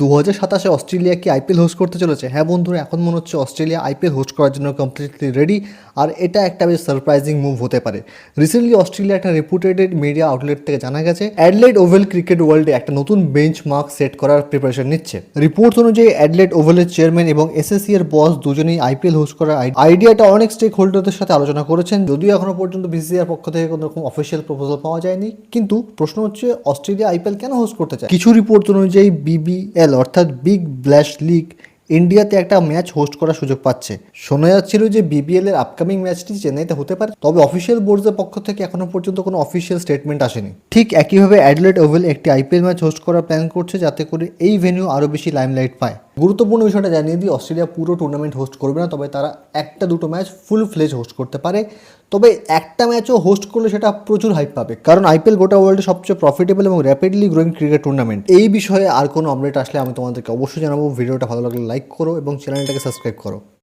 2027 Australia কি IPL host করতে চলেছে? হ্যাঁ বন্ধুরা, এখন মনে হচ্ছে অস্ট্রেলিয়া আইপিএল হোস্ট করার জন্য কমপ্লিটলি রেডি। আর এটা একটা বেশ সারপ্রাইজিং মুভ হতে পারে। রিসেন্টলি অস্ট্রেলিয়া একটা রেপুটেড মিডিয়া আউটলেট থেকে জানা গেছে অ্যাডলেড ওভেল ক্রিকেট ওয়ার্ল্ডে একটা নতুন বেঞ্চ মার্ক সেট করার প্রিপারেশন নিচ্ছে। রিপোর্ট অনুযায়ী অ্যাডলেড ওভেলের চেয়ারম্যান এবং এসএসসি এর বস দুজনেই আইপিএল হোস্ট করার আইডিয়াটা অনেক স্টেক হোল্ডারদের সাথে আলোচনা করেছেন, যদিও এখনো পর্যন্ত বিসিসিআইর পক্ষ থেকে কোনো রকম অফিসিয়াল প্রপোজাল পাওয়া যায়নি। কিন্তু প্রশ্ন হচ্ছে, অস্ট্রেলিয়া আইপিএল কেন হোস্ট করতে চায়? কিছু রিপোর্ট অনুযায়ী বিবিএল অর্থাৎ বিগ ব্ল্যাশ লিগ ইন্ডিয়াতে একটা ম্যাচ হোস্ট করার সুযোগ পাচ্ছে। শোনা যাচ্ছিল যে বিবিএল এর আপকামিং ম্যাচটি চেন্নাইতে হতে পারে, তবে অফিসিয়াল বোর্ডের পক্ষ থেকে এখনো পর্যন্ত কোনো অফিসিয়াল স্টেটমেন্ট আসেনি। ঠিক একইভাবে অ্যাডলেড ওভেল একটি আইপিএল ম্যাচ হোস্ট করার প্ল্যান করছে, যাতে করে এই ভেন্যু আরও বেশি লাইমলাইট পায়। গুরুত্বপূর্ণ বিষয়টা জানিয়ে দিই, অস্ট্রেলিয়া পুরো টুর্নামেন্ট হোস্ট করবে না, তবে তারা একটা দুটো ম্যাচ ফুল ফ্লেজ হোস্ট করতে পারে। তবে একটা ম্যাচও হোস্ট করলে সেটা প্রচুর হাইপ পাবে, কারণ আইপিএল গোটা ওয়ার্ল্ডের সবচেয়ে প্রফিটেবল এবং র্যাপিডলি গ্রোয়িং ক্রিকেট টুর্নামেন্ট। এই বিষয়ে আর কোনো আপডেট আসলে আমি তোমাদেরকে অবশ্যই জানাবো। ভিডিওটা ভালো লাগলে লাইক করো এবং চ্যানেলটাকে সাবস্ক্রাইব করো।